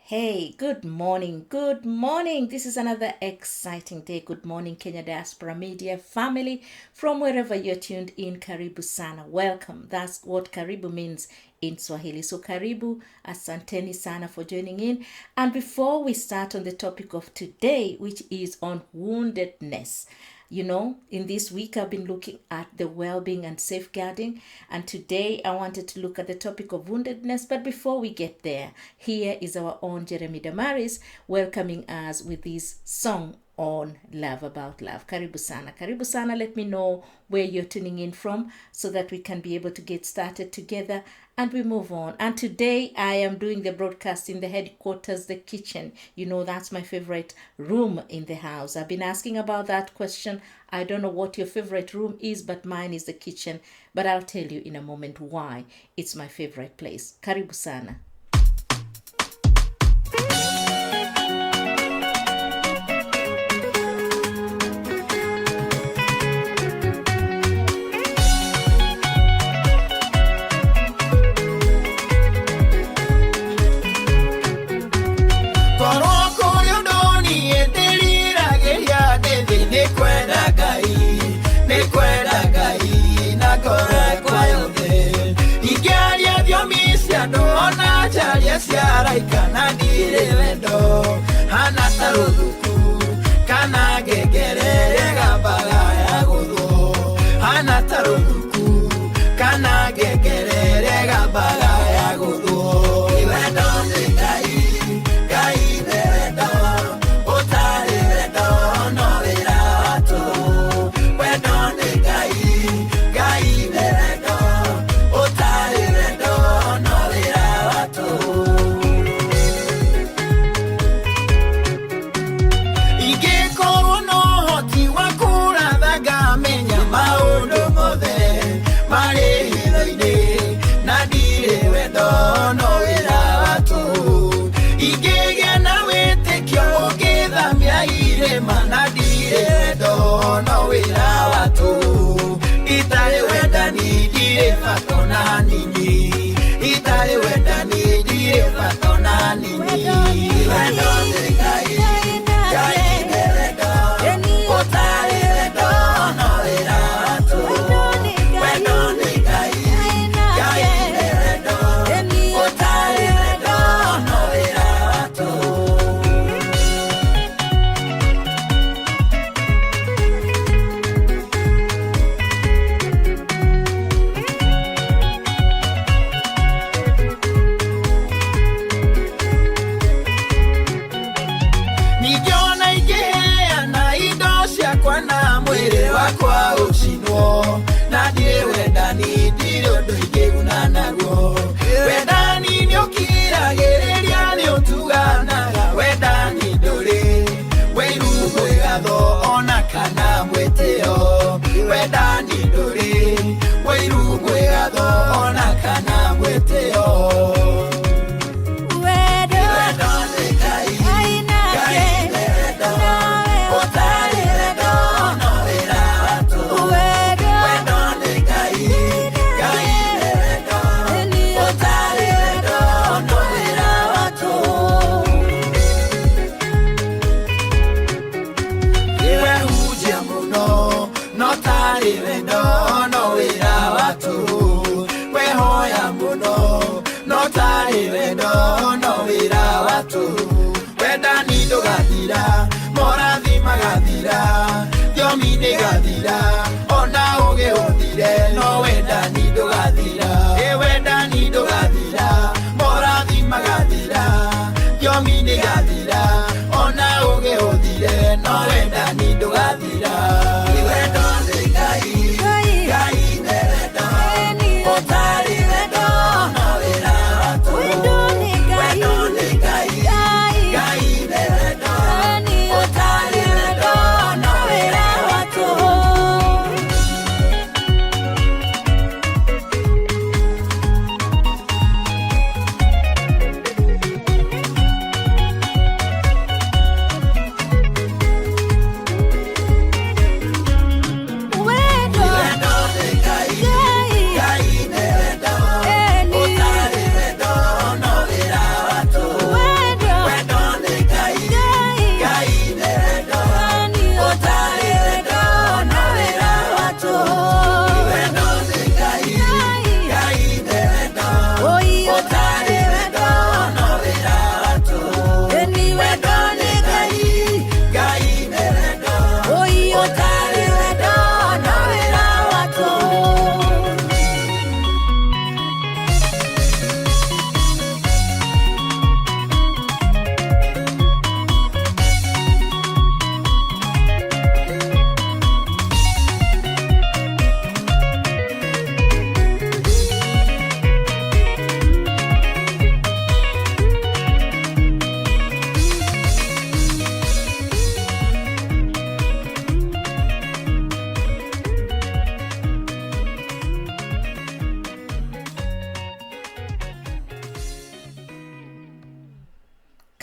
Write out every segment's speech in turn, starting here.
Hey, good morning. Good morning. This is another exciting day. Good morning, Kenya Diaspora Media family. From wherever you're tuned in, Karibu sana. Welcome. That's what Karibu means in Swahili. So Karibu, asanteni sana for joining in. And before we start on the topic of today, which is on woundedness, in this week I've been looking at the well-being and safeguarding, and today I wanted to look at the topic of woundedness. But before we get there, here is our own Jeremy Damaris welcoming us with this song on Love About Love. Karibu sana. Karibu sana. Let me know where you're tuning in from so that we can be able to get started together and we move on. And today I am doing the broadcast in the headquarters, the kitchen. That's my favorite room in the house. I've been asking about that question. I don't know what your favorite room is, but mine is the kitchen. But I'll tell you in a moment why it's my favorite place. Karibu sana. Kana dire wendo hana taruduku kana gegere gabaga ya gudu hana taruduku kana gegere gabaga ya gudu wendo gai wendo otare wendo no vera tu wendo gai wendo otare wendo no vera tu. No wira watu itale wenda ni dire fatona nini itale wenda ni dire fatona nini wendo gai wendo otale wendo no wira watu wendo gai wendo otale wendo no wira watu. Kwa ushinwo na dire wenda ni dire undu ingeguna naguo wenda ni nĩũkiragĩrĩria nĩũtuganaga wenda ni ndũrĩ wĩru mwĩgatho ona kana mwĩtĩo wenda ni ndũrĩ wĩru mwĩgatho ona kana mwĩtĩo. Wenda ni ndugathira morathi magathira thiomi nĩgathira ona ũgĩ ũthire no wenda ni ndugathira wenda ni ndugathira morathi magathira thiomi nĩgathira ona ũgĩ ũthire no wenda ni ndugathira wendo gai wendo otari wendo no wĩra watu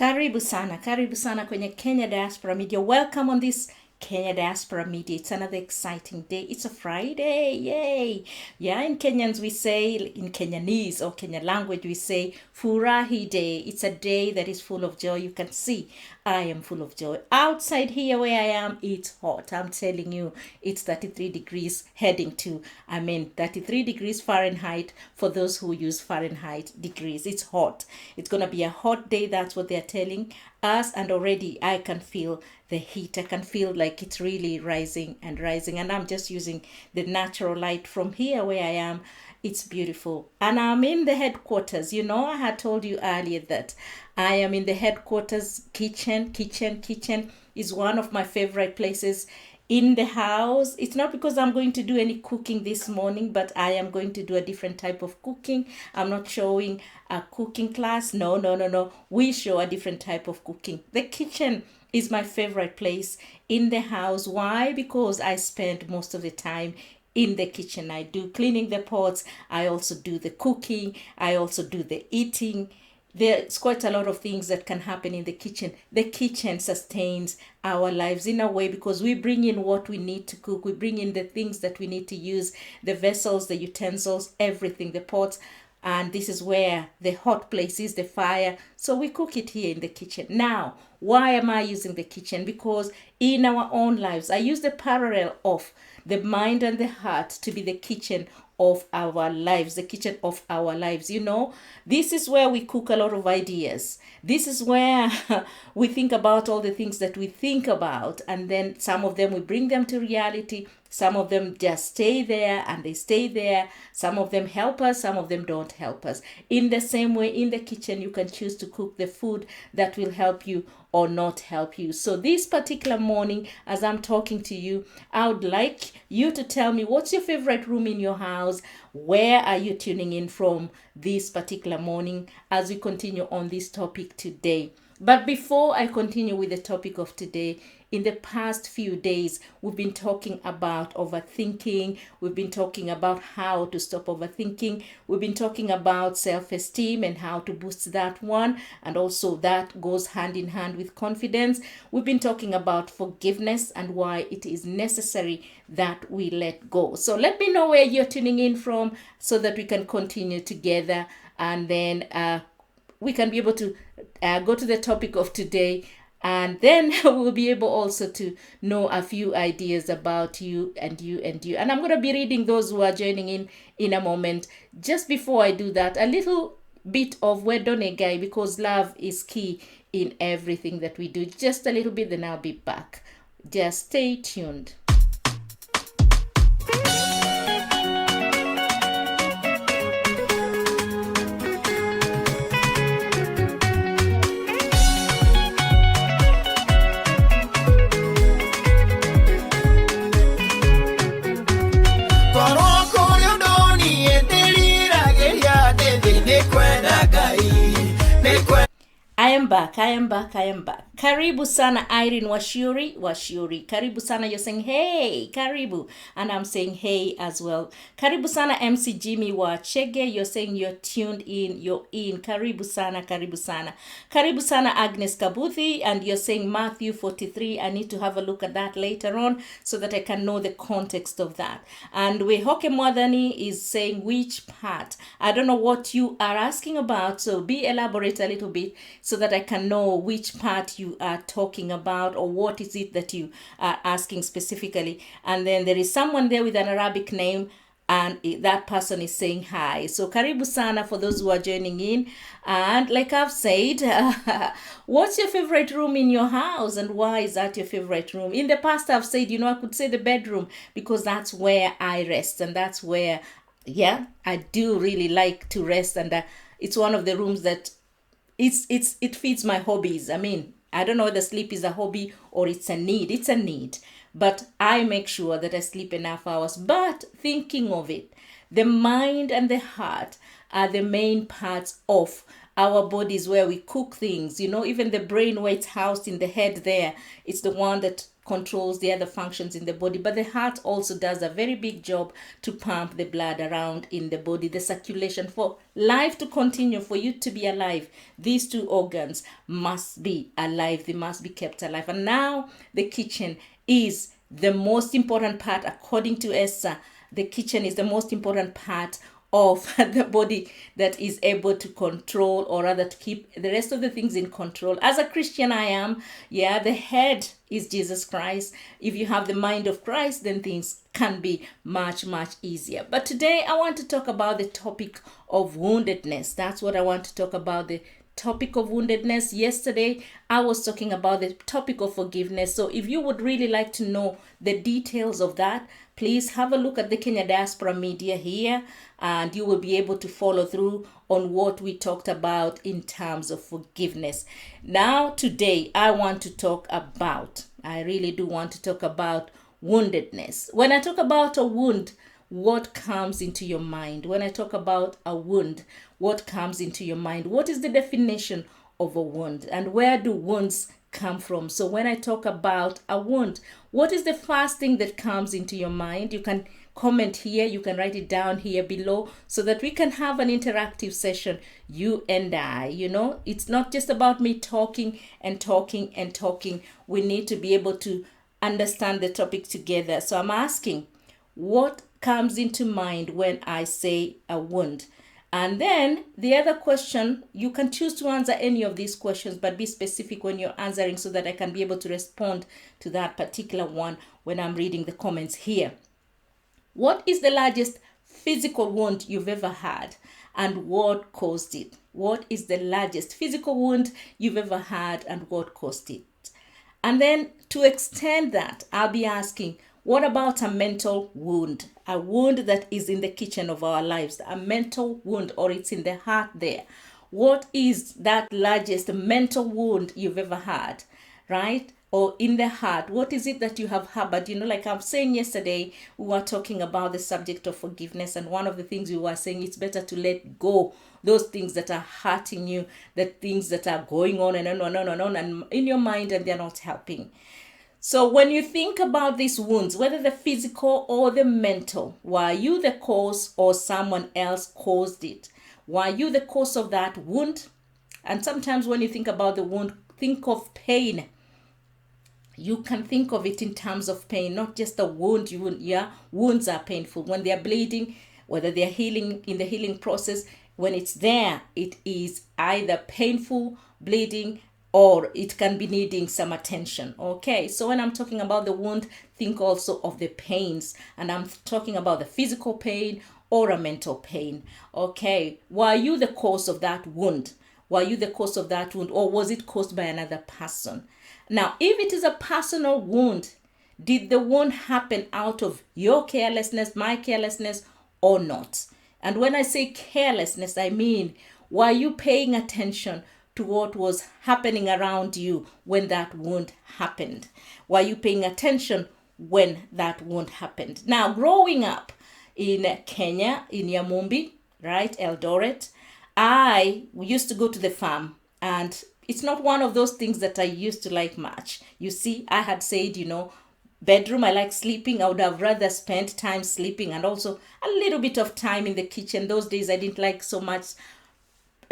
Karibu sana kwenye Kenya Diaspora Media. Welcome on this Kenya Diaspora Media. It's another exciting day. It's a Friday. Yay. Yeah, in Kenyans we say, in Kenyanese or Kenya language we say, Furahi Day. It's a day that is full of joy. You can see I am full of joy. Outside here where I am, it's hot. I'm telling you, it's 33 degrees heading to, 33 degrees Fahrenheit for those who use Fahrenheit degrees. It's hot. It's going to be a hot day. That's what they're telling us. And already I can feel the heat. I can feel like it's really rising and rising. And I'm just using the natural light from here where I am. It's beautiful. And I'm in the headquarters. You know, I had told you earlier that I am in the headquarters kitchen. Kitchen is one of my favorite places in the house. It's not because I'm going to do any cooking this morning, but I am going to do a different type of cooking. I'm not showing a cooking class. No. We show a different type of cooking. The kitchen is my favorite place in the house. Why? Because I spend most of the time in the kitchen. I do cleaning the pots. I also do the cooking. I also do the eating. There's quite a lot of things that can happen in the kitchen. The kitchen sustains our lives in a way because we bring in what we need to cook. We bring in the things that we need to use, the vessels, the utensils, everything, the pots. And this is where the hot place is, the fire. So we cook it here in the kitchen. Now, why am I using the kitchen? Because in our own lives, I use the parallel of the mind and the heart to be the kitchen of our lives, the kitchen of our lives. You know, this is where we cook a lot of ideas. This is where we think about all the things that we think about, and then some of them we bring them to reality. Some of them just stay there and they stay there. Some of them help us, some of them don't help us. In the same way, in the kitchen, you can choose to cook the food that will help you or not help you. So this particular morning, as I'm talking to you, I would like you to tell me what's your favorite room in your house? Where are you tuning in from this particular morning as we continue on this topic today? But before I continue with the topic of today, in the past few days, we've been talking about overthinking. We've been talking about how to stop overthinking. We've been talking about self-esteem and how to boost that one. And also that goes hand in hand with confidence. We've been talking about forgiveness and why it is necessary that we let go. So let me know where you're tuning in from so that we can continue together. And then we can be able to go to the topic of today, and then we'll be able also to know a few ideas about you and you and you. And I'm going to be reading those who are joining in a moment. Just before I do that, a little bit of Wedonegay, because love is key in everything that we do. Just a little bit, then I'll be back. Just stay tuned. I am back. Karibu sana Irene Washuri. Karibu sana, you're saying hey, karibu. And I'm saying hey as well. Karibu sana MC Jimmy Wachege, you're saying you're tuned in, you're in. Karibu sana. Karibu sana Agnes Kabuthi, and you're saying Matthew 43. I need to have a look at that later on so that I can know the context of that. And Wehoke Mwadhani is saying which part. I don't know what you are asking about, so be elaborate a little bit so that I can know which part you are talking about or what is it that you are asking specifically. And then there is someone there with an Arabic name, and that person is saying hi. So karibu sana for those who are joining in. And like I've said, what's your favorite room in your house and why is that your favorite room? In the past I've said, I could say the bedroom because that's where I rest, and that's where I do really like to rest, and it's one of the rooms that it feeds my hobbies. I don't know whether sleep is a hobby or it's a need. It's a need. But I make sure that I sleep enough hours. But thinking of it, The mind and the heart are the main parts of our bodies where we cook things. Even the brain, where it's housed in the head there, it's the one that controls the other functions in the body. But the heart also does a very big job to pump the blood around in the body, the circulation. For life to continue, for you to be alive, these two organs must be alive. They must be kept alive. And now the kitchen is the most important part, according to Esther. The kitchen is the most important part of the body that is able to control, or rather to keep the rest of the things in control. As a Christian, I am. The head is Jesus Christ. If you have the mind of Christ, then things can be much, much easier. But today I want to talk about the topic of woundedness. That's what I want to talk about, the topic of woundedness. Yesterday I was talking about the topic of forgiveness. So if you would really like to know the details of that, please have a look at the Kenya Diaspora Media here, and you will be able to follow through on what we talked about in terms of forgiveness. Now today I really do want to talk about woundedness. When I talk about a wound, what comes into your mind? When I talk about a wound, what comes into your mind? What is the definition of a wound, and where do wounds come from? So when I talk about a wound, what is the first thing that comes into your mind? You can comment here, you can write it down here below, so that we can have an interactive session, you and I. It's not just about me talking and talking and talking. We need to be able to understand the topic together. So I'm asking, what comes into mind when I say a wound? And then the other question, you can choose to answer any of these questions, but be specific when you're answering, so that I can be able to respond to that particular one when I'm reading the comments here. What is the largest physical wound you've ever had, and what caused it? What is the largest physical wound you've ever had, and what caused it? And then to extend that, I'll be asking, what about a mental wound? A wound that is in the kitchen of our lives, a mental wound, or it's in the heart there. What is that largest mental wound you've ever had, right? Or in the heart, what is it that you have harbored? Like I was saying yesterday, we were talking about the subject of forgiveness, and one of the things we were saying, it's better to let go those things that are hurting you, the things that are going on and on and in your mind, and they're not helping. So when you think about these wounds, whether the physical or the mental, were you the cause or someone else caused it? Were you the cause of that wound? And sometimes when you think about the wound, think of pain. You can think of it in terms of pain, not just a wound. Wounds are painful. When they're bleeding, whether they're healing, in the healing process, when it's there, it is either painful, bleeding, or it can be needing some attention. Okay, so when I'm talking about the wound, think also of the pains, and I'm talking about the physical pain or a mental pain. Okay, were you the cause of that wound? Were you the cause of that wound, or was it caused by another person? Now, if it is a personal wound, did the wound happen out of your carelessness, my carelessness, or not? And when I say carelessness, I mean, were you paying attention to what was happening around you when that wound happened? Were you paying attention when that wound happened? Now, growing up in Kenya, in Yamumbi, right, Eldoret, I used to go to the farm, and it's not one of those things that I used to like much. You see, I had said, bedroom, I like sleeping. I would have rather spent time sleeping, and also a little bit of time in the kitchen. Those days I didn't like so much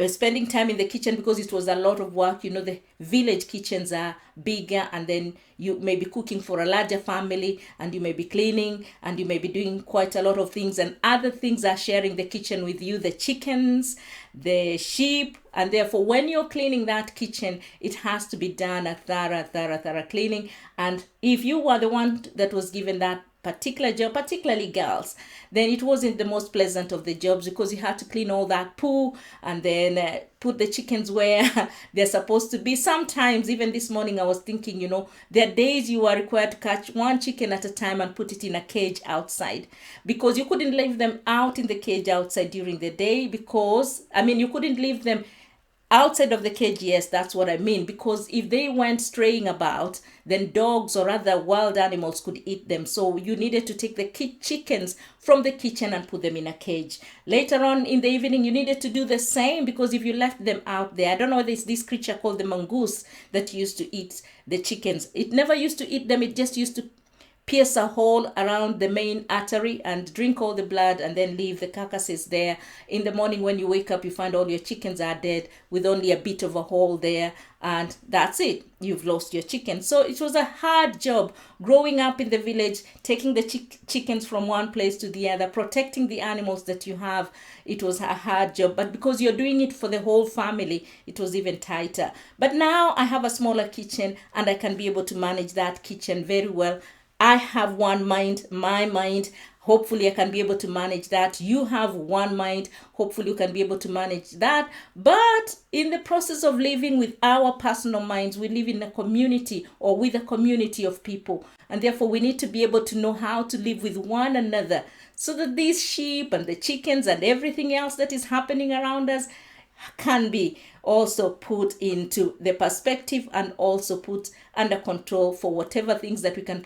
spending time in the kitchen, because it was a lot of work. The village kitchens are bigger, and then you may be cooking for a larger family, and you may be cleaning, and you may be doing quite a lot of things, and other things are sharing the kitchen with you, the chickens, the sheep. And therefore, when you're cleaning that kitchen, it has to be done a thorough cleaning. And if you were the one that was given that particular job, particularly girls, then it wasn't the most pleasant of the jobs, because you had to clean all that poo, and then put the chickens where they're supposed to be. Sometimes, even this morning, I was thinking, there are days you are required to catch one chicken at a time and put it in a cage outside, because you couldn't leave them out in the cage outside during the day, because, you couldn't leave them Outside of the cage, yes, that's what I mean. Because if they went straying about, then dogs or other wild animals could eat them. So you needed to take the chickens from the kitchen and put them in a cage. Later on in the evening, you needed to do the same, because if you left them out there, I don't know, there's this creature called the mongoose that used to eat the chickens. It never used to eat them. It just used to pierce a hole around the main artery and drink all the blood, and then leave the carcasses there. In the morning when you wake up, you find all your chickens are dead with only a bit of a hole there, and that's it. You've lost your chicken. So it was a hard job growing up in the village, taking the chickens from one place to the other, protecting the animals that you have. It was a hard job, but because you're doing it for the whole family, it was even tighter. But now I have a smaller kitchen, and I can be able to manage that kitchen very well. I have one mind, my mind. Hopefully I can be able to manage that. You have one mind. Hopefully you can be able to manage that. But in the process of living with our personal minds, we live in a community, or with a community of people. And therefore we need to be able to know how to live with one another, so that these sheep and the chickens and everything else that is happening around us can be also put into the perspective, and also put under control for whatever things that we can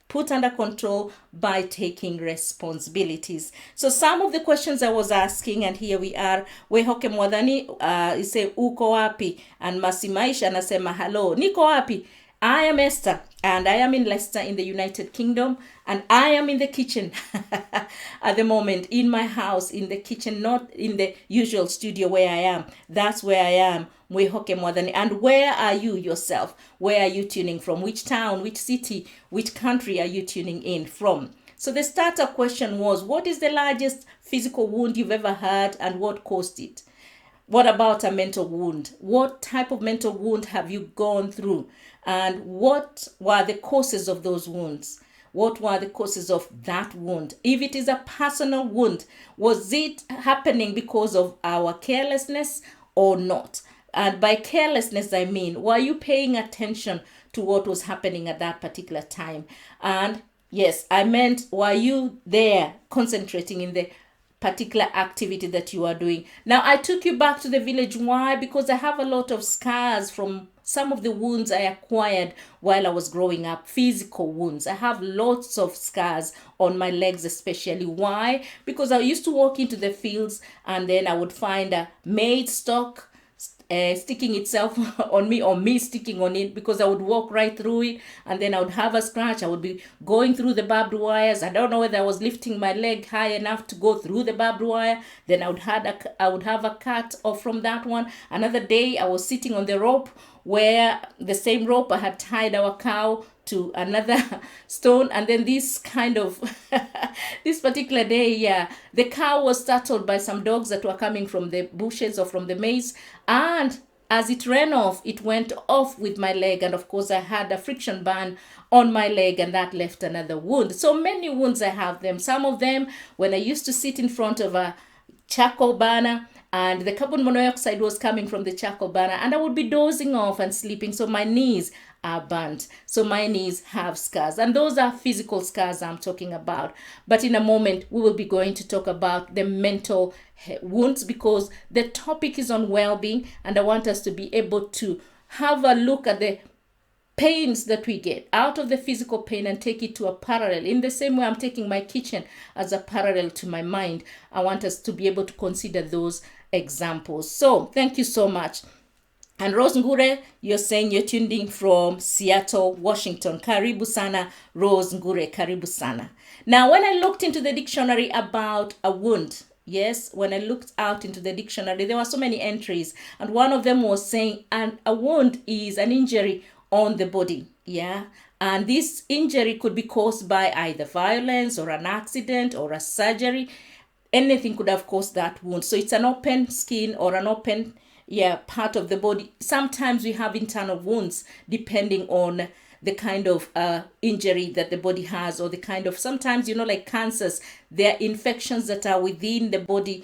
put under control by taking responsibilities. So some of the questions I was asking, and here we are. Wehoke Mwadhani ise uko wapi, and Masimaisha anasema hello, niko wapi? I am Esther, and I am in Leicester in the United Kingdom, and I am in the kitchen at the moment, in my house, in the kitchen, not in the usual studio where I am. That's where I am. Mwehoke Mwadhani. And where are you yourself? Where are you tuning from? Which town, which city, which country are you tuning in from? So the starter question was, what is the largest physical wound you've ever had, and what caused it? What about a mental wound? What type of mental wound have you gone through? And what were the causes of those wounds? What were the causes of that wound? If it is a personal wound, was it happening because of our carelessness or not? And by carelessness, I mean, were you paying attention to what was happening at that particular time? And yes, I meant, were you there concentrating in the particular activity that you are doing? Now, I took you back to the village. Why? Because I have a lot of scars from some of the wounds I acquired while I was growing up, physical wounds. I have lots of scars on my legs especially. Why? Because I used to walk into the fields, and then I would find a maize stalk sticking itself on me, or me sticking on it, because I would walk right through it, and then I would have a scratch. I would be going through the barbed wires. I don't know whether I was lifting my leg high enough to go through the barbed wire. Then I would have a cut off from that one. Another day I was sitting on the rope, where the same rope I had tied our cow to another stone, and then this kind of this particular day, the cow was startled by some dogs that were coming from the bushes or from the maize, and as it ran off, it went off with my leg, and of course I had a friction burn on my leg, and that left another wound. So many wounds I have them. Some of them when I used to sit in front of a charcoal burner, and the carbon monoxide was coming from the charcoal burner, and I would be dozing off and sleeping, so my knees are burnt. So my knees have scars, and those are physical scars I'm talking about. But in a moment we will be going to talk about the mental wounds, because the topic is on well-being, and I want us to be able to have a look at the pains that we get out of the physical pain and take it to a parallel. In the same way I'm taking my kitchen as a parallel to my mind, I want us to be able to consider those examples. So thank you so much. And Rose Ngure, you're saying you're tuned in from Seattle, Washington. Karibu sana, Rose Ngure, karibu sana. Now, when I looked into the dictionary about a wound, yes, when I looked out into the dictionary, there were so many entries, and one of them was saying, and a wound is an injury on the body, and this injury could be caused by either violence or an accident or a surgery. Anything could have caused that wound. So it's an open skin or an open part of the body. Sometimes we have internal wounds depending on the kind of injury that the body has, or the kind of, sometimes, like cancers, there are infections that are within the body,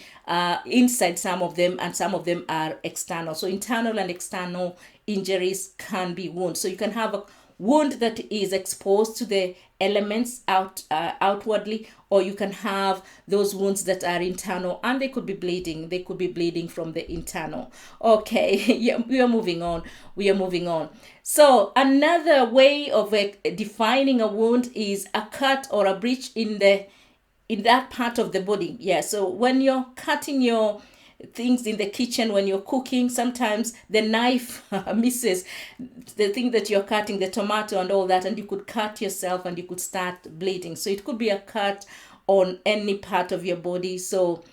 inside some of them, and some of them are external. So internal and external injuries can be wounds. So you can have a wound that is exposed to the elements outwardly, or you can have those wounds that are internal and they could be bleeding. They could be bleeding from the internal. Okay, yeah, we are moving on. So another way of defining a wound is a cut or a breach in that part of the body. Yeah, so when you're cutting your things in the kitchen, when you're cooking, sometimes the knife misses the thing that you're cutting, the tomato and all that, and you could cut yourself and you could start bleeding. So it could be a cut on any part of your body, so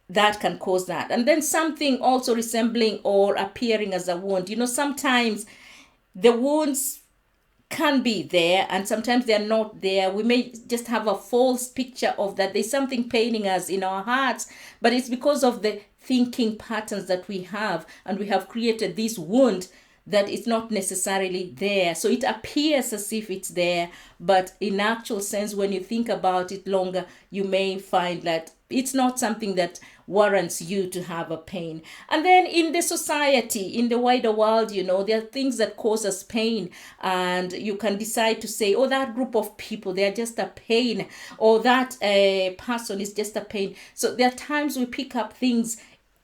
that can cause that. And then something also resembling or appearing as a wound. Sometimes the wounds can be there and sometimes they're not there. We may just have a false picture of that there's something paining us in our hearts, but it's because of the thinking patterns that we have, and we have created this wound that is not necessarily there. So it appears as if it's there, but in actual sense, when you think about it longer, you may find that it's not something that warrants you to have a pain. And then in the society, in the wider world, there are things that cause us pain, and you can decide to say, oh, that group of people, they're just a pain, or that person is just a pain. So there are times we pick up things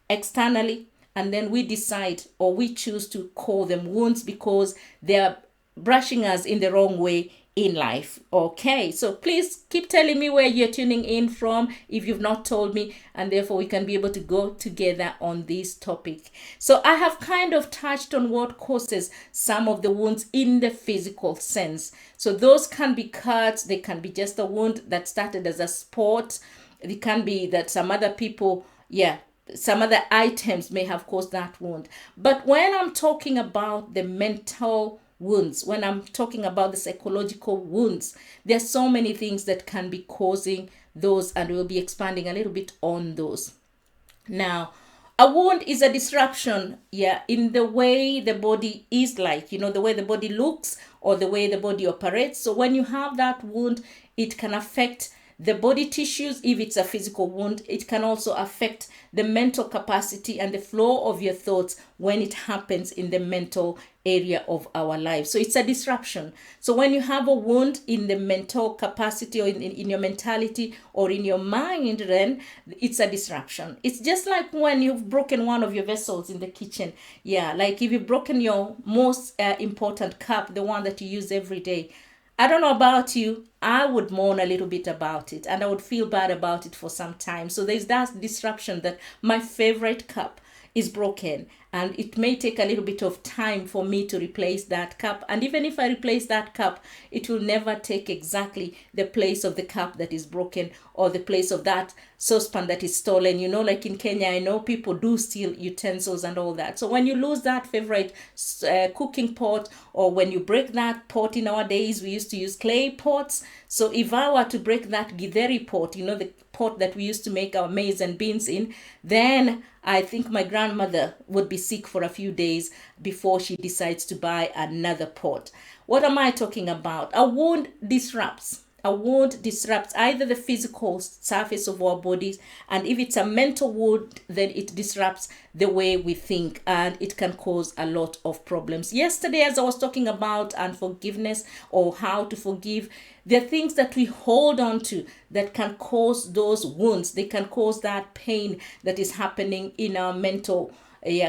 externally, and then we decide or we choose to call them wounds because they're brushing us in the wrong way in life. Okay, so please keep telling me where you're tuning in from if you've not told me, and therefore we can be able to go together on this topic. So I have kind of touched on what causes some of the wounds in the physical sense. So those can be cuts, they can be just a wound that started as a sport. It can be that some other people, some other items may have caused that wound. But when I'm talking about the mental wounds, when I'm talking about the psychological wounds, there's so many things that can be causing those, and we'll be expanding a little bit on those. Now, a wound is a disruption, in the way the body is like, the way the body looks or the way the body operates. So when you have that wound, it can affect the body tissues. If it's a physical wound, it can also affect the mental capacity and the flow of your thoughts when it happens in the mental area of our lives. So it's a disruption. So when you have a wound in the mental capacity or in your mentality or in your mind, then it's a disruption. It's just like when you've broken one of your vessels in the kitchen. Like if you've broken your most important cup, the one that you use every day. I don't know about you, I would mourn a little bit about it and I would feel bad about it for some time. So there's that disruption that my favorite cup is broken, and it may take a little bit of time for me to replace that cup. And even if I replace that cup, it will never take exactly the place of the cup that is broken or the place of that saucepan that is stolen. Like in Kenya, I know people do steal utensils and all that. So when you lose that favorite cooking pot, or when you break that pot, in our days we used to use clay pots. So if I were to break that githeri pot, the pot that we used to make our maize and beans in, then I think my grandmother would be sick for a few days before she decides to buy another pot. What am I talking about? A wound disrupts. A wound disrupts either the physical surface of our bodies, and if it's a mental wound, then it disrupts the way we think, and it can cause a lot of problems. Yesterday, as I was talking about unforgiveness or how to forgive, there are things that we hold on to that can cause those wounds. They can cause that pain that is happening in our mental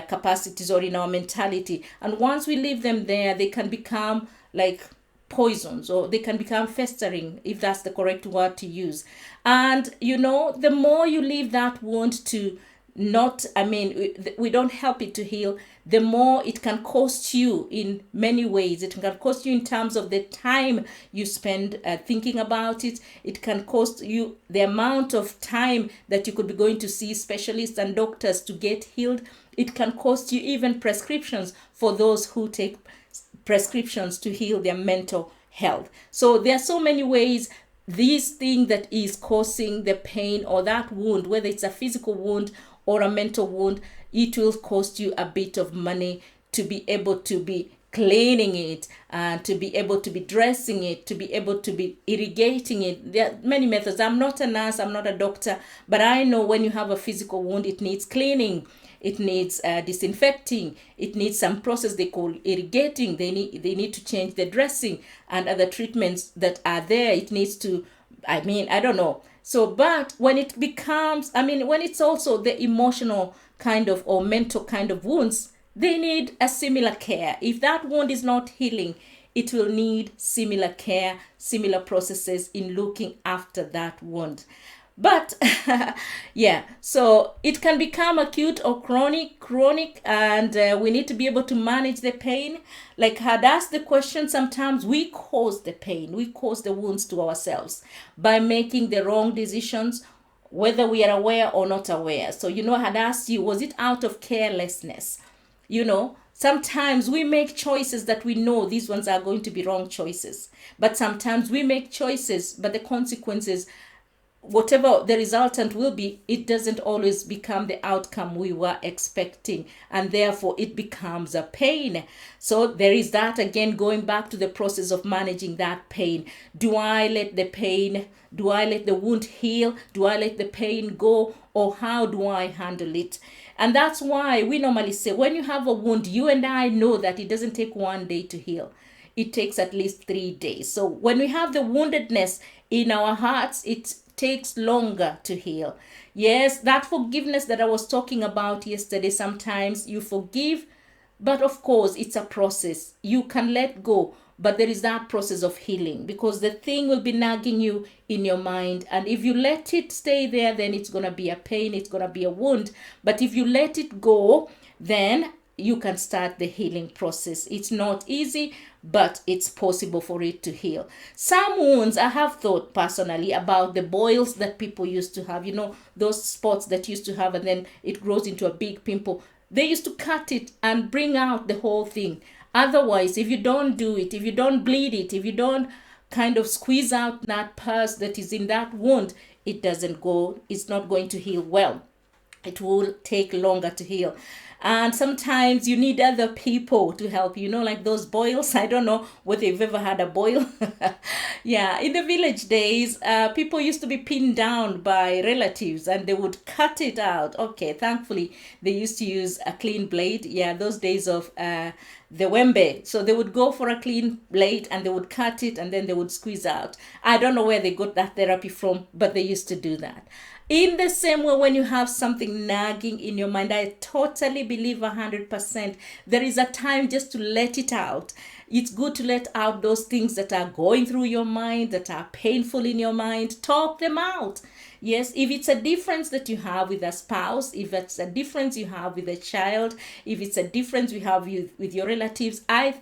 capacities or in our mentality. And once we leave them there, they can become like poisons, or they can become festering, if that's the correct word to use. And the more you leave that wound to we don't help it to heal, the more it can cost you in many ways. It can cost you in terms of the time you spend thinking about it. It can cost you the amount of time that you could be going to see specialists and doctors to get healed. It can cost you even prescriptions for those who take prescriptions to heal their mental health. So there are so many ways this thing that is causing the pain or that wound, whether it's a physical wound or a mental wound, it will cost you a bit of money to be able to be cleaning it, to be able to be dressing it, to be able to be irrigating it. There are many methods. I'm not a nurse, I'm not a doctor, but I know when you have a physical wound, it needs cleaning, it needs disinfecting, it needs some process they call irrigating. They need to change the dressing and other treatments that are there. It needs to, I don't know. So, but when it becomes, when it's also the emotional kind of or mental kind of wounds, they need a similar care. If that wound is not healing, it will need similar care, similar processes in looking after that wound. But yeah, so it can become acute or chronic, and we need to be able to manage the pain. Like had asked the question, sometimes we cause the pain, we cause the wounds to ourselves by making the wrong decisions, whether we are aware or not aware. So, I had asked you, was it out of carelessness? Sometimes we make choices that we know these ones are going to be wrong choices. But sometimes we make choices, but the consequences, whatever the resultant will be, it doesn't always become the outcome we were expecting, and therefore it becomes a pain. So there is that again, going back to the process of managing that pain. Do I let the wound heal? Do I let the pain go? Or how do I handle it? And that's why we normally say, when you have a wound, you and I know that it doesn't take one day to heal. It takes at least 3 days. So when we have the woundedness in our hearts, it takes longer to heal. Yes, that forgiveness that I was talking about yesterday, sometimes you forgive, but of course it's a process. You can let go, but there is that process of healing, because the thing will be nagging you in your mind, and if you let it stay there, then it's going to be a pain, it's going to be a wound. But if you let it go, then you can start the healing process. It's not easy, but it's possible for it to heal. Some wounds, I have thought personally about the boils that people used to have, those spots that used to have, and then it grows into a big pimple. They used to cut it and bring out the whole thing. Otherwise, if you don't do it, if you don't bleed it, if you don't kind of squeeze out that pus that is in that wound, it doesn't go, it's not going to heal well. It will take longer to heal. And sometimes you need other people to help you, like those boils. I don't know whether you've ever had a boil. Yeah, in the village days, people used to be pinned down by relatives and they would cut it out. Okay, thankfully, they used to use a clean blade. Yeah, those days of the wembe. So they would go for a clean blade and they would cut it and then they would squeeze out. I don't know where they got that therapy from, but they used to do that. In the same way, when you have something nagging in your mind, I totally believe 100%, there is a time just to let it out. It's good to let out those things that are going through your mind, that are painful in your mind. Talk them out. Yes, if it's a difference that you have with a spouse, if it's a difference you have with a child, if it's a difference you have with your relatives, I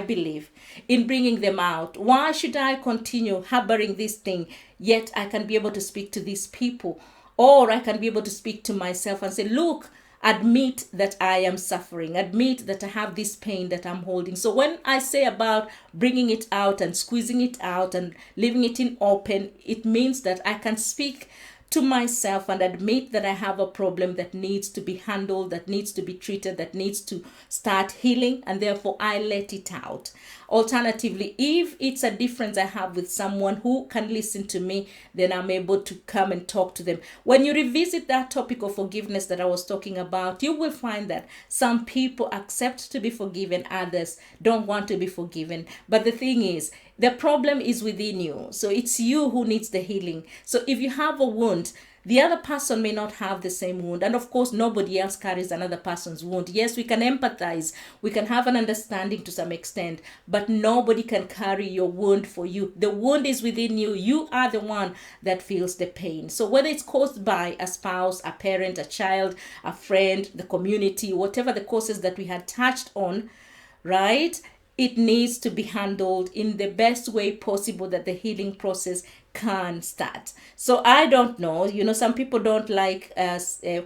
believe in bringing them out. Why should I continue harboring this thing? Yet I can be able to speak to these people, or I can be able to speak to myself and say, look, admit that I am suffering, admit that I have this pain that I'm holding. So when I say about bringing it out and squeezing it out and leaving it in open, it means that I can speak to myself and admit that I have a problem that needs to be handled, that needs to be treated, that needs to start healing, and therefore I let it out. Alternatively, if it's a difference I have with someone who can listen to me, then I'm able to come and talk to them. When you revisit that topic of forgiveness that I was talking about, you will find that some people accept to be forgiven, others don't want to be forgiven. But the thing is, the problem is within you. So it's you who needs the healing. So if you have a wound, the other person may not have the same wound. And of course, nobody else carries another person's wound. Yes, we can empathize. We can have an understanding to some extent, but nobody can carry your wound for you. The wound is within you. You are the one that feels the pain. So whether it's caused by a spouse, a parent, a child, a friend, the community, whatever the causes that we had touched on, right? It needs to be handled in the best way possible that the healing process can start. So I don't know, some people don't like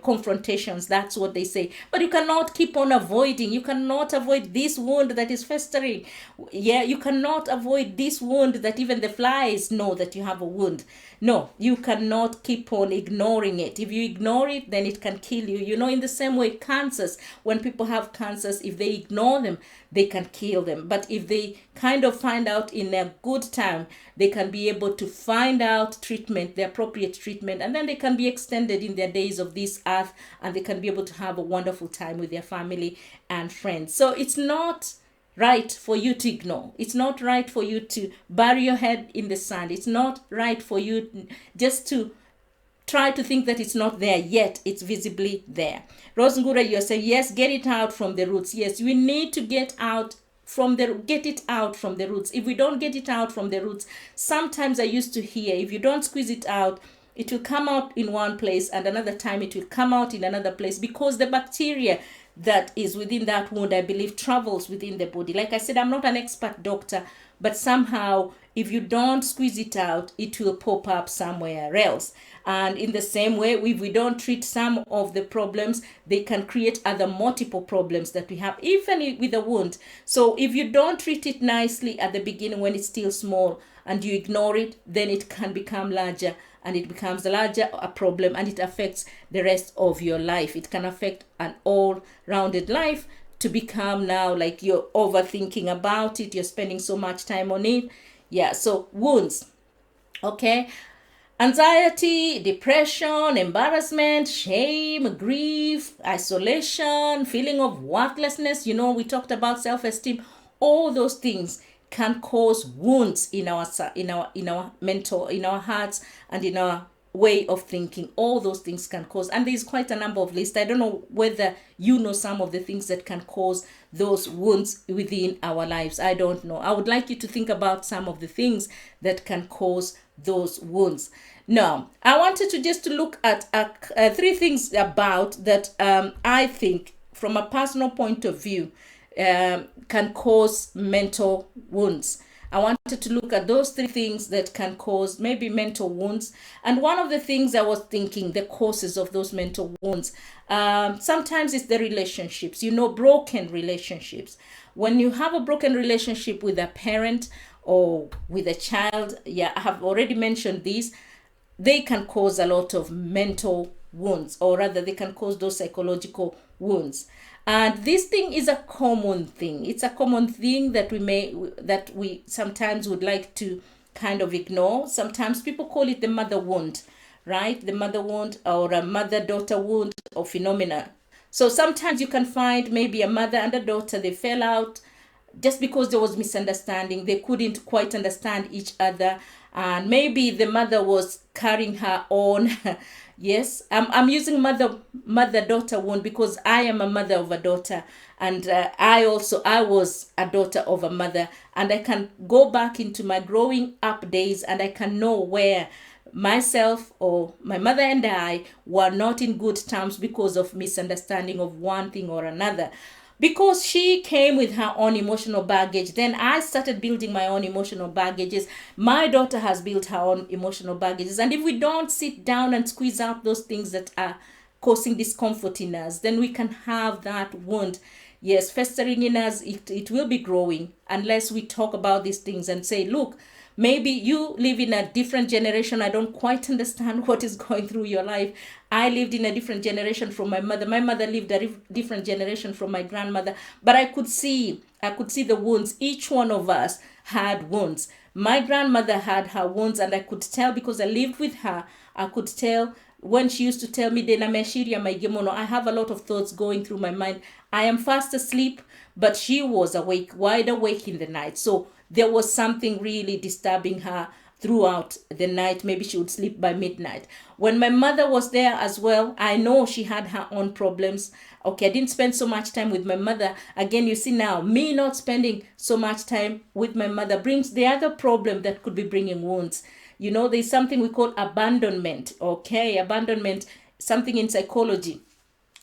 confrontations. That's what they say. But you cannot keep on avoiding. You cannot avoid this wound that is festering. Yeah, you cannot avoid this wound that even the flies know that you have a wound. No, you cannot keep on ignoring it. If you ignore it, then it can kill you. In the same way, cancers, when people have cancers, if they ignore them, they can kill them. But if they kind of find out in a good time, they can be able to find out treatment, the appropriate treatment, and then they can be extended in their days of this earth, and they can be able to have a wonderful time with their family and friends. So it's not right for you to ignore. It's not right for you to bury your head in the sand. It's not right for you just to try to think that it's not there, yet it's visibly there. Rose Ngura, you're saying, yes, get it out from the roots. Yes, we need to get it out from the roots. If we don't get it out from the roots, sometimes I used to hear, if you don't squeeze it out, it will come out in one place, and another time it will come out in another place, because the bacteria that is within that wound, I believe, travels within the body. Like I said, I'm not an expert doctor, but somehow if you don't squeeze it out, it will pop up somewhere else. And in the same way, if we don't treat some of the problems, they can create other multiple problems that we have, even with a wound. So if you don't treat it nicely at the beginning when it's still small, and you ignore it, then it can become larger, and it becomes larger a problem, and it affects the rest of your life. It can affect an all-rounded life to become now like you're overthinking about it. You're spending so much time on it. Yeah, so wounds. Okay. Anxiety, depression, embarrassment, shame, grief, isolation, feeling of worthlessness. We talked about self-esteem. All those things can cause wounds in our mental, in our hearts, and in our way of thinking. All those things can cause, and there's quite a number of lists. I don't know whether you know some of the things that can cause those wounds within our lives. I don't know. I would like you to think about some of the things that can cause those wounds. Now, I wanted to look at three things about that I think, from a personal point of view, can cause mental wounds. I wanted to look at those three things that can cause maybe mental wounds. And one of the things I was thinking, the causes of those mental wounds, sometimes it's the relationships, broken relationships. When you have a broken relationship with a parent or with a child, I have already mentioned these, they can cause a lot of mental wounds, or rather they can cause those psychological wounds. And this thing is a common thing. It's a common thing that we sometimes would like to kind of ignore. Sometimes people call it the mother wound, right? The mother wound, or a mother-daughter wound, or phenomena. So sometimes you can find maybe a mother and a daughter, they fell out just because there was misunderstanding. They couldn't quite understand each other. And maybe the mother was carrying her own. Yes, I'm using mother-daughter wound because I am a mother of a daughter, and I was a daughter of a mother, and I can go back into my growing up days, and I can know where myself or my mother and I were not in good terms because of misunderstanding of one thing or another. Because she came with her own emotional baggage, then I started building my own emotional baggages. My daughter has built her own emotional baggages. And if we don't sit down and squeeze out those things that are causing discomfort in us, then we can have that wound, yes, festering in us. It will be growing unless we talk about these things and say, look, maybe you live in a different generation. I don't quite understand what is going through your life. I lived in a different generation from my mother. My mother lived a different generation from my grandmother. But I could see the wounds. Each one of us had wounds. My grandmother had her wounds, and I could tell because I lived with her. I could tell when she used to tell me, I have a lot of thoughts going through my mind. I am fast asleep, but she was awake, wide awake in the night. So there was something really disturbing her throughout the night. Maybe she would sleep by midnight. When my mother was there as well, I know she had her own problems. Okay, I didn't spend so much time with my mother. Again, you see now, me not spending so much time with my mother brings the other problem that could be bringing wounds. There's something we call abandonment. Okay, abandonment, something in psychology.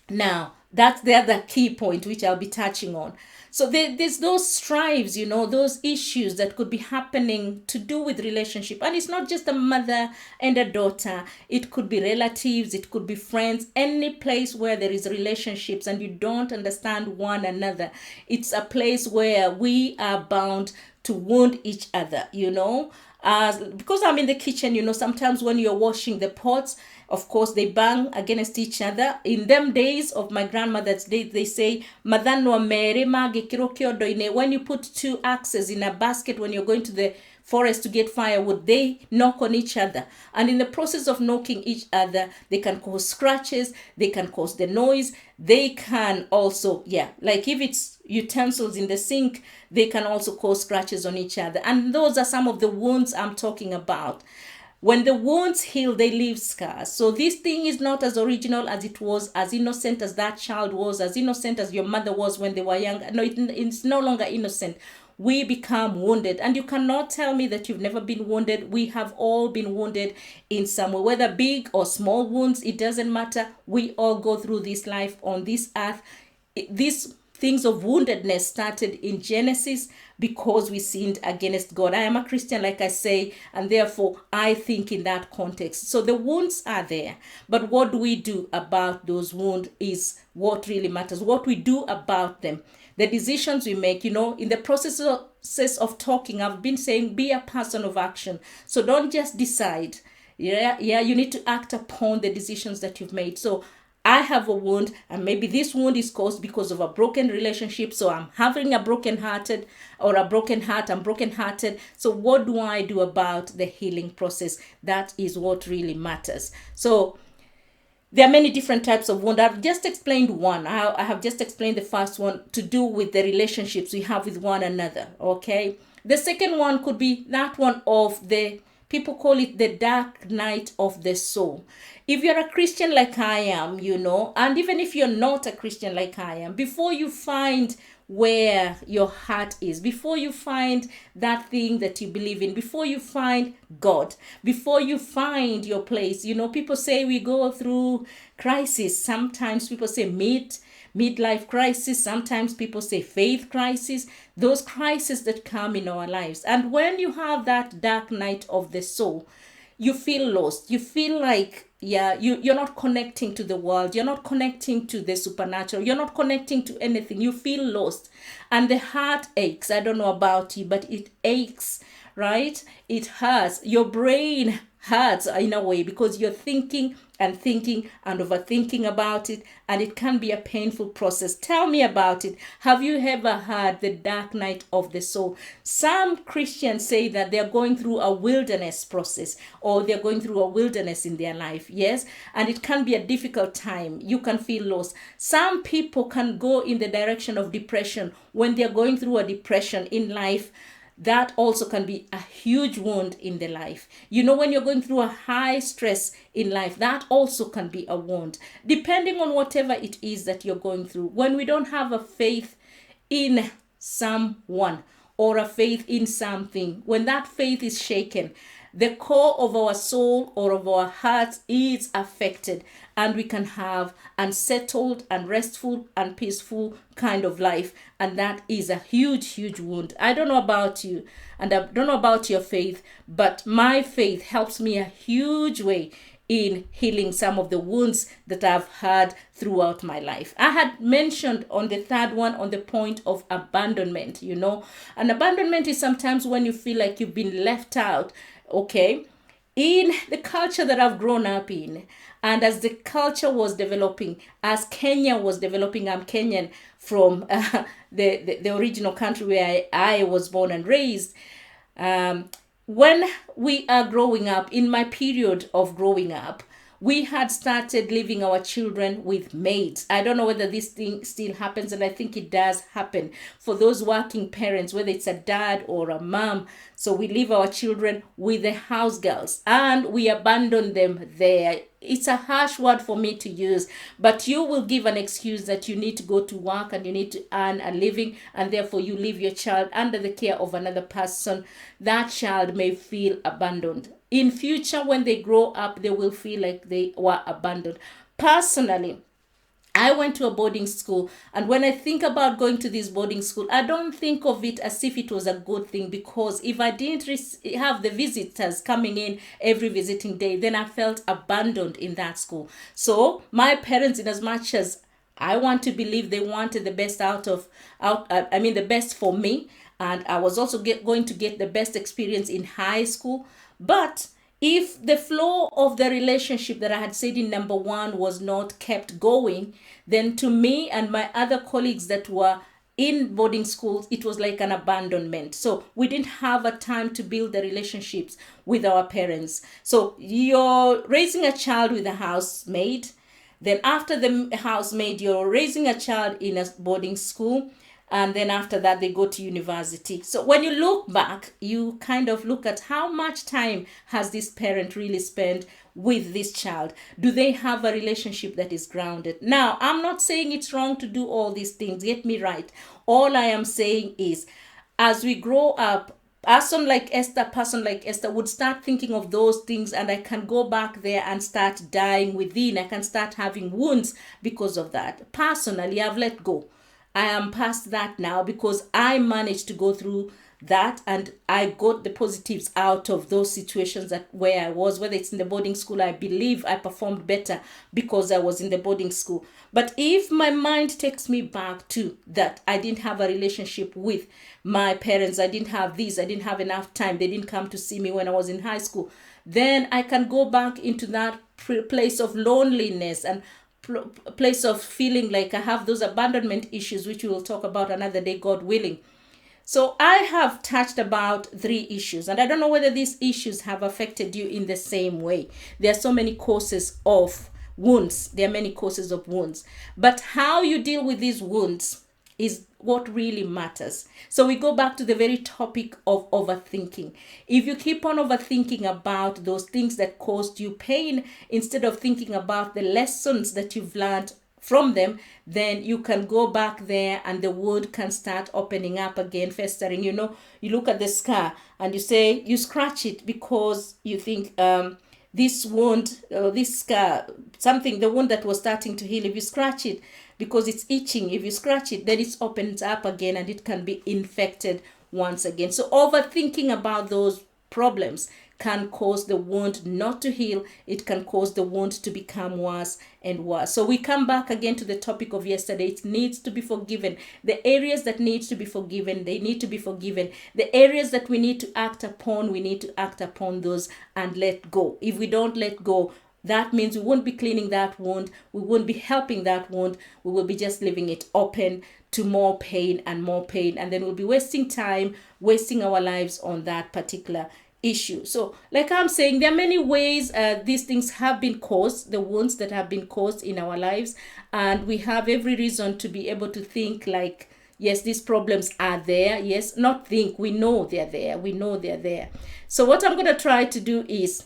Now, That's the other key point which I'll be touching on. So there's those strives, those issues that could be happening to do with relationship. And it's not just a mother and a daughter. It could be relatives, it could be friends, any place where there is relationships and you don't understand one another. It's a place where we are bound to wound each other, because I'm in the kitchen, sometimes when you're washing the pots, of course, they bang against each other. In them days of my grandmother's day, they say, "Madhanwa mere mage kirokyodoine." When you put two axes in a basket, when you're going to the forest to get firewood, they knock on each other. And in the process of knocking each other, they can cause scratches, they can cause the noise, they can also, like if it's utensils in the sink, they can also cause scratches on each other. And those are some of the wounds I'm talking about. When the wounds heal, they leave scars. So this thing is not as original as it was, as innocent as that child was, as innocent as your mother was when they were young. No, it's no longer innocent. We become wounded. And you cannot tell me that you've never been wounded. We have all been wounded in some way, whether big or small wounds, it doesn't matter. We all go through this life on this earth. These things of woundedness started in Genesis because we sinned against God. I am a Christian, like I say, and therefore I think in that context. So the wounds are there, but what do we do about those wounds is what really matters. What we do about them, the decisions we make, in the process of talking, I've been saying, be a person of action. So don't just decide. You need to act upon the decisions that you've made. So I have a wound, and maybe this wound is caused because of a broken relationship. So I'm having a broken heart. I'm brokenhearted. So what do I do about the healing process? That is what really matters. So there are many different types of wound. I've just explained one. I have just explained the first one, to do with the relationships we have with one another. Okay. The second one could be that one of people call it the dark night of the soul. If you're a Christian like I am, and even if you're not a Christian like I am, before you find where your heart is, before you find that thing that you believe in, before you find God, before you find your place, people say we go through crisis. Sometimes people say midlife crisis. Sometimes people say faith crisis. Those crises that come in our lives. And when you have that dark night of the soul, you feel lost. You feel like, you're not connecting to the world. You're not connecting to the supernatural. You're not connecting to anything. You feel lost. And the heart aches. I don't know about you, but it aches, right? It hurts. Your brain hurts in a way because you're thinking and overthinking about it, and it can be a painful process. Tell me about it. Have you ever had the dark night of the soul? Some Christians say that they're going through a wilderness process, or they're going through a wilderness in their life. Yes, and it can be a difficult time. You can feel lost. Some people can go in the direction of depression when they're going through a depression in life. That also can be a huge wound in the life. When you're going through a high stress in life, that also can be a wound, depending on whatever it is that you're going through. When we don't have a faith in someone or a faith in something, when that faith is shaken, the core of our soul or of our hearts is affected, and we can have unsettled and restful and peaceful kind of life. And that is a huge, huge wound. I don't know about you, and I don't know about your faith, but my faith helps me a huge way in healing some of the wounds that I've had throughout my life. I had mentioned on the third one, on the point of abandonment. And abandonment is sometimes when you feel like you've been left out. Okay, in the culture that I've grown up in, and as the culture was developing, as Kenya was developing, I'm Kenyan from the original country where I was born and raised. When we are growing up, in my period of growing up, we had started leaving our children with maids. I don't know whether this thing still happens, and I think it does happen for those working parents, whether it's a dad or a mom. So we leave our children with the house girls and we abandon them there. It's a harsh word for me to use, but you will give an excuse that you need to go to work and you need to earn a living, and therefore you leave your child under the care of another person. That child may feel abandoned. In future, when they grow up, they will feel like they were abandoned. Personally, I went to a boarding school, and when I think about going to this boarding school, I don't think of it as if it was a good thing, because if I didn't have the visitors coming in every visiting day, then I felt abandoned in that school. So my parents, in as much as I want to believe they wanted the best the best for me, and I was also going to get the best experience in high school, but if the flow of the relationship that I had said in number one was not kept going, then to me and my other colleagues that were in boarding schools, it was like an abandonment. So we didn't have a time to build the relationships with our parents. So you're raising a child with a housemaid. Then after the housemaid, you're raising a child in a boarding school, and then after that they go to university. So when you look back, you kind of look at how much time has this parent really spent with this child. Do they have a relationship that is grounded? Now, I'm not saying it's wrong to do all these things, get me right. All I am saying is, as we grow up, person like Esther would start thinking of those things, and I can go back there and start dying within. I can start having wounds because of that. Personally, I've let go. I am past that now, because I managed to go through that, and I got the positives out of those situations that where I was, whether it's in the boarding school. I believe I performed better because I was in the boarding school. But if my mind takes me back to that, I didn't have a relationship with my parents, I didn't have this, I didn't have enough time, they didn't come to see me when I was in high school, then I can go back into that place of loneliness and place of feeling like I have those abandonment issues, which we will talk about another day, God willing. So I have touched about 3 issues, and I don't know whether these issues have affected you in the same way. There are so many causes of wounds. There are many causes of wounds. But how you deal with these wounds is what really matters. So we go back to the very topic of overthinking. If you keep on overthinking about those things that caused you pain, instead of thinking about the lessons that you've learned from them, then you can go back there and the wound can start opening up again, festering. You look at the scar and you say, you scratch it because you think this wound, this scar, the wound that was starting to heal, if you scratch it because it's itching, if you scratch it, then it opens up again and it can be infected once again. So overthinking about those problems can cause the wound not to heal. It can cause the wound to become worse and worse. So we come back again to the topic of yesterday. It needs to be forgiven. The areas that need to be forgiven, they need to be forgiven. The areas that we need to act upon, we need to act upon those and let go. If we don't let go, that means we won't be cleaning that wound. We won't be helping that wound. We will be just leaving it open to more pain and more pain. And then we'll be wasting time, wasting our lives on that particular issue. So like I'm saying, there are many ways these things have been caused, the wounds that have been caused in our lives. And we have every reason to be able to think like, yes, these problems are there. Yes, not think, we know they're there. We know they're there. So what I'm going to try to do is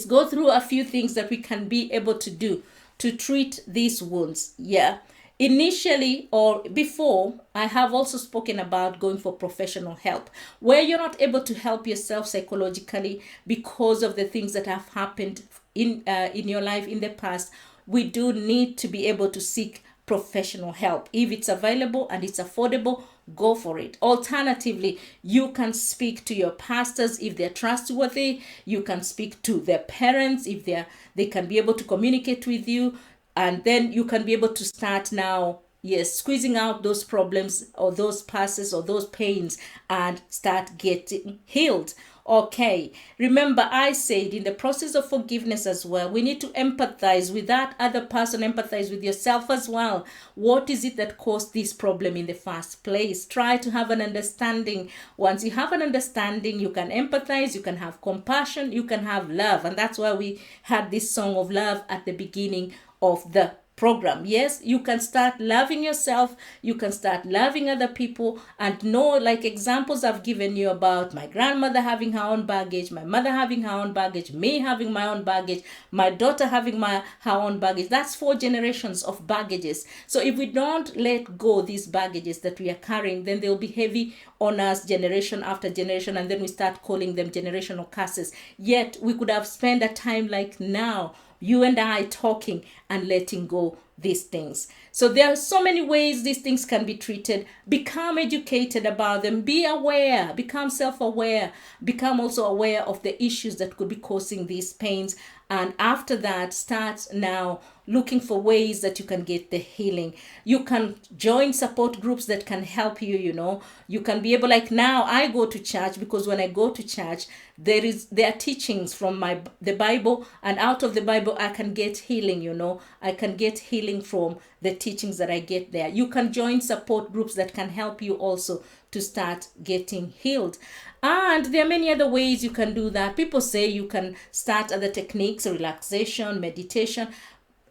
go through a few things that we can be able to do to treat these wounds. Yeah. Initially or before, I have also spoken about going for professional help, where you're not able to help yourself psychologically because of the things that have happened in your life in the past. We do need to be able to seek professional help. If it's available and it's affordable, go for it. Alternatively, you can speak to your pastors if they're trustworthy. You can speak to their parents if they can be able to communicate with you. And then you can be able to start now, yes, squeezing out those problems or those passes or those pains and start getting healed. Okay, remember I said in the process of forgiveness as well, we need to empathize with that other person, empathize with yourself as well. What is it that caused this problem in the first place? Try to have an understanding. Once you have an understanding, you can empathize, you can have compassion, you can have love. And that's why we had this song of love at the beginning of the program. Yes, you can start loving yourself, you can start loving other people, and know, like examples I've given you about my grandmother having her own baggage, my mother having her own baggage, me having my own baggage, my daughter having her own baggage. That's 4 generations of baggages. So if we don't let go these baggages that we are carrying, then they'll be heavy on us generation after generation, and then we start calling them generational curses. Yet we could have spent a time like now, you and I talking and letting go these things. So there are so many ways these things can be treated. Become educated about them. Be aware. Become self-aware. Become also aware of the issues that could be causing these pains. And after that, start now looking for ways that you can get the healing. You can join support groups that can help you, You can be able, like now I go to church, because when I go to church, there are teachings from the Bible, and out of the Bible I can get healing, I can get healing from the teachings that I get there. You can join support groups that can help you also to start getting healed. And there are many other ways you can do that. People say you can start other techniques, relaxation, meditation.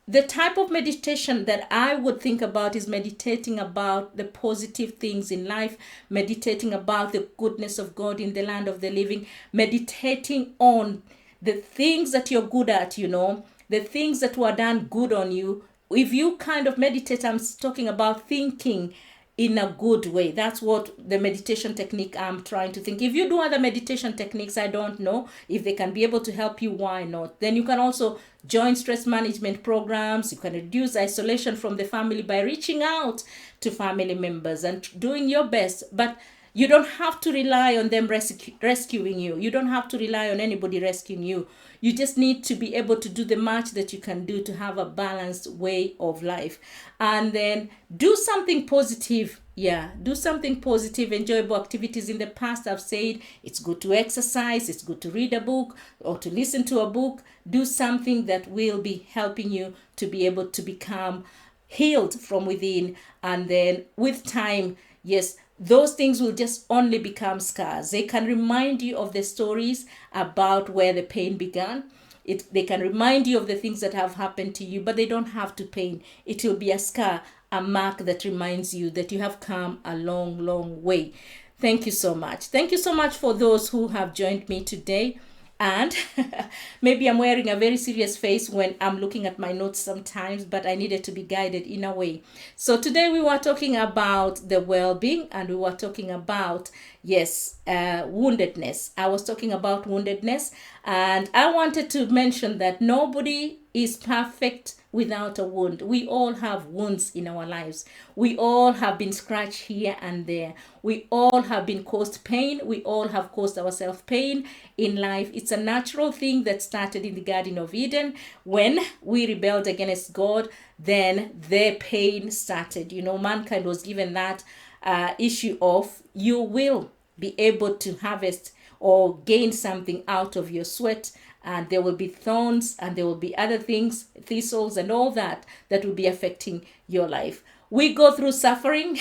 The type of meditation that I would think about is meditating about the positive things in life, meditating about the goodness of God in the land of the living, meditating on the things that you're good at, the things that were done good on you. If you kind of meditate, I'm talking about thinking in a good way. That's what the meditation technique I'm trying to think. If you do other meditation techniques, I don't know if they can be able to help you, why not? Then you can also join stress management programs. You can reduce isolation from the family by reaching out to family members and doing your best. But you don't have to rely on them rescuing you. You don't have to rely on anybody rescuing you. You just need to be able to do the much that you can do to have a balanced way of life. And then do something positive. Yeah, do something positive, enjoyable activities. In the past, I've said it's good to exercise, it's good to read a book or to listen to a book. Do something that will be helping you to be able to become healed from within. And then with time, yes, those things will just only become scars. They can remind you of the stories about where the pain began. They can remind you of the things that have happened to you, but they don't have to pain. It will be a scar, a mark that reminds you that you have come a long, long way. Thank you so much. Thank you so much for those who have joined me today. And maybe I'm wearing a very serious face when I'm looking at my notes sometimes, but I needed to be guided in a way. So today we were talking about the well-being, and we were talking about, woundedness. I was talking about woundedness, and I wanted to mention that nobody is perfect without a wound. We all have wounds in our lives. We all have been scratched here and there. We all have been caused pain. We all have caused ourselves pain in life. It's a natural thing that started in the Garden of Eden. When we rebelled against God, then the pain started. Mankind was given that issue of, you will be able to harvest or gain something out of your sweat, and there will be thorns and there will be other things, thistles and all that will be affecting your life. We go through suffering.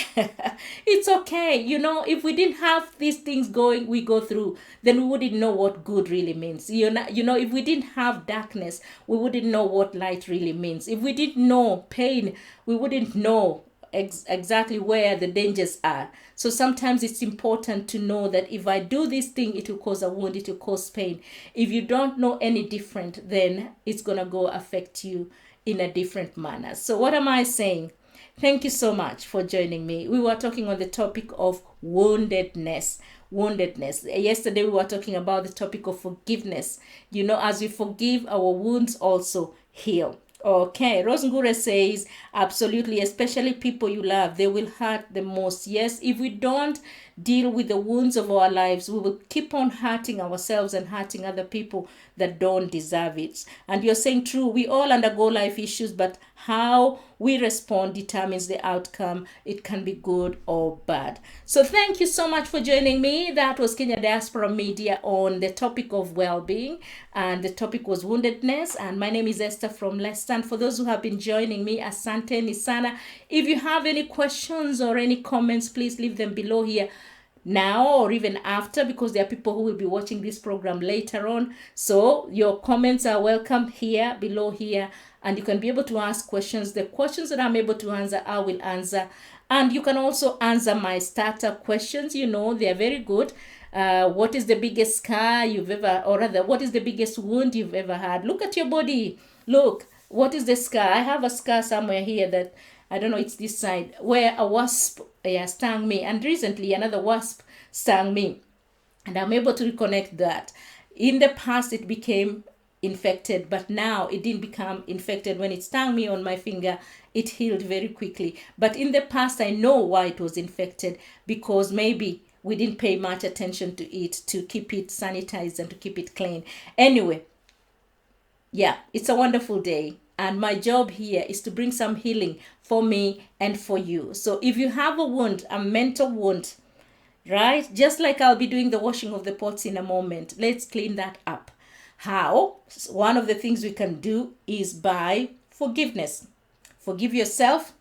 It's okay. If we didn't have these things we go through, then we wouldn't know what good really means. If we didn't have darkness, we wouldn't know what light really means. If we didn't know pain, we wouldn't know exactly where the dangers are. So sometimes it's important to know that if I do this thing, it will cause a wound, it will cause pain. If you don't know any different, then it's going to go affect you in a different manner. So what am I saying? Thank you so much for joining me. We were talking on the topic of woundedness. Yesterday we were talking about the topic of forgiveness. As we forgive, our wounds also heal. Okay, Rosengure says, absolutely, especially people you love, they will hurt the most. Yes, if we don't deal with the wounds of our lives, we will keep on hurting ourselves and hurting other people that don't deserve it. And you're saying true, we all undergo life issues, but how we respond determines the outcome. It can be good or bad. So thank you so much for joining me. That was Kenya Diaspora Media on the topic of well-being, and the topic was woundedness. And my name is Esther from Leicester. And for those who have been joining me, asante ni sana. If you have any questions or any comments, please leave them below here now or even after, because there are people who will be watching this program later on. So your comments are welcome here, below here, and you can be able to ask questions. The questions that I'm able to answer, I will answer. And you can also answer my starter questions. They are very good. What is the biggest scar you've ever, or rather, what is the biggest wound you've ever had? Look at your body. Look, what is the scar? I have a scar somewhere here that, I don't know, it's this side, where a wasp stung me. And recently another wasp stung me. And I'm able to reconnect that. In the past, it became infected, but now it didn't become infected. When it stung me on my finger, it healed very quickly. But in the past, I know why it was infected, because maybe we didn't pay much attention to it, to keep it sanitized and to keep it clean. Anyway, yeah, it's a wonderful day. And my job here is to bring some healing for me and for you. So if you have a wound, a mental wound, right? Just like I'll be doing the washing of the pots in a moment, let's clean that up. How? One of the things we can do is by forgiveness. Forgive yourself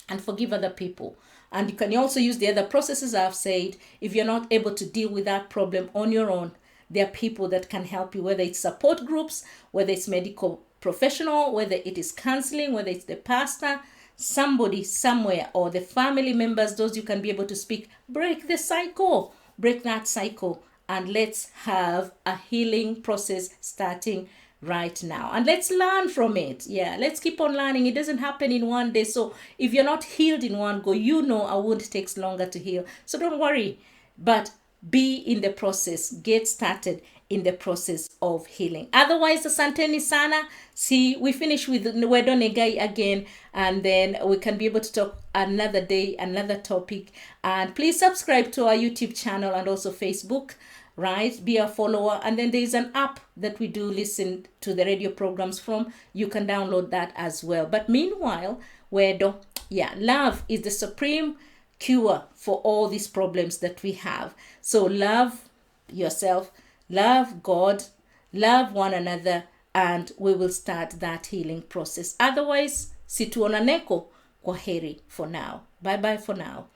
and forgive other people. And you can also use the other processes I've said. If you're not able to deal with that problem on your own, there are people that can help you, whether it's support groups, whether it's medical professional, whether it is counseling, whether it's the pastor, somebody somewhere, or the family members, those you can be able to speak. Break the cycle. Break that cycle. And let's have a healing process starting right now. And let's learn from it. Yeah, let's keep on learning. It doesn't happen in one day. So if you're not healed in one go, you know a wound takes longer to heal. So don't worry, but be in the process. Get started in the process of healing. Otherwise, asanteni sana. See, we finish with Wedo Negai again, and then we can be able to talk another day, another topic. And please subscribe to our YouTube channel and also Facebook, right? Be a follower. And then there is an app that we do listen to the radio programs from. You can download that as well. But meanwhile, Wedo, yeah, love is the supreme cure for all these problems that we have. So love yourself, love God, love one another, and we will start that healing process. Otherwise, situonaneko, kwaheri for now. Bye bye for now.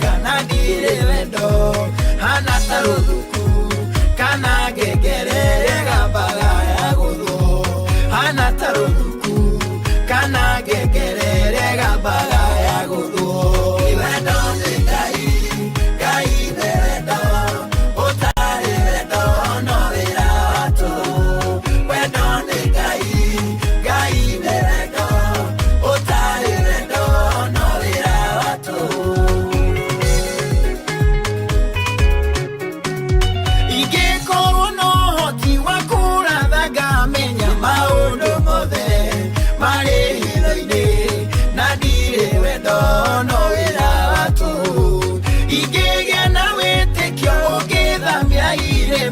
Kana dire vendo hana taruduku kana gegere gabaga ya gudu hana taruduku kana gegere gabaga ya gudu vendo de kai vendo otare vendo no vera tu vendo de kai vendo otare vendo no vera tu.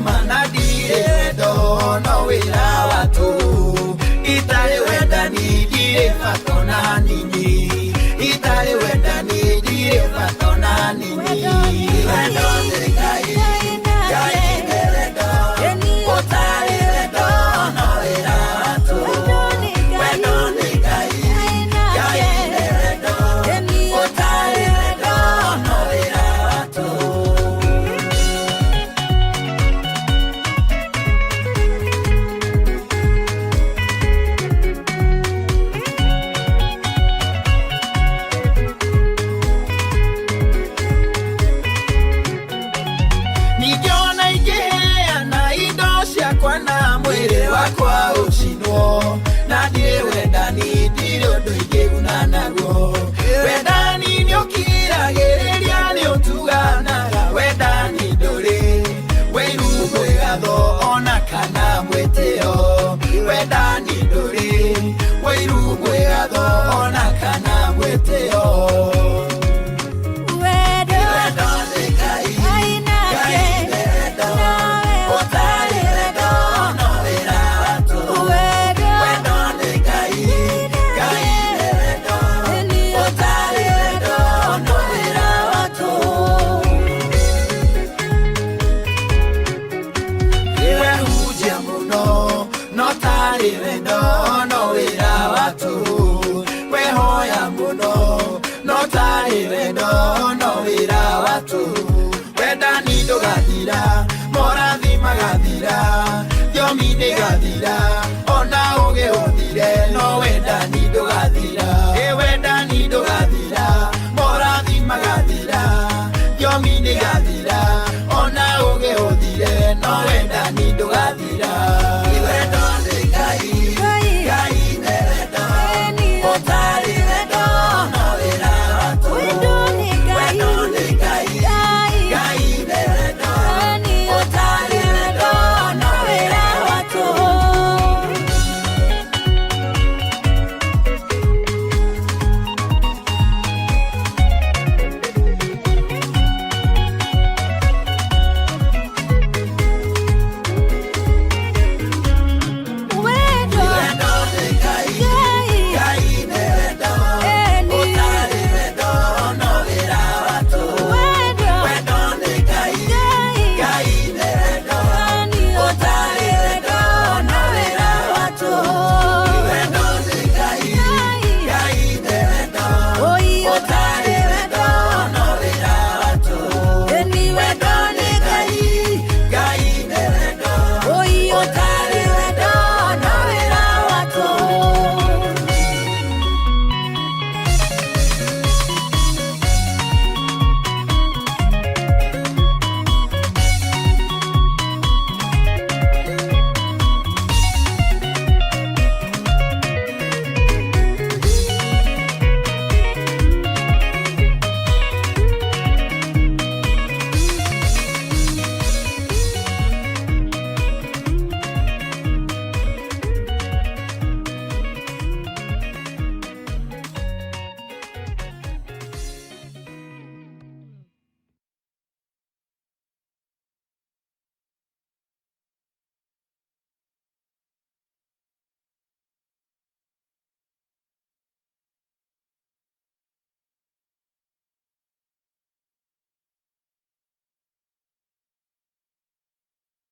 Manadire dono wira watu itale wenda ni dire fatona nini itale wenda ni dire fatona nini wendo kai kai beredo otale dono wira watu wendo kai kai beredo otale dono wira watu. Kwa uchino na dire wenda ni dire odoige unanago wenda ni nyokira gereria ni otugana wenda ni dore weiru mwegado ona kana mweteo wenda ni dore weiru mwegado ona kana mweteo. Wenda ni dogadira, morathi magadira, yomi nĩgathira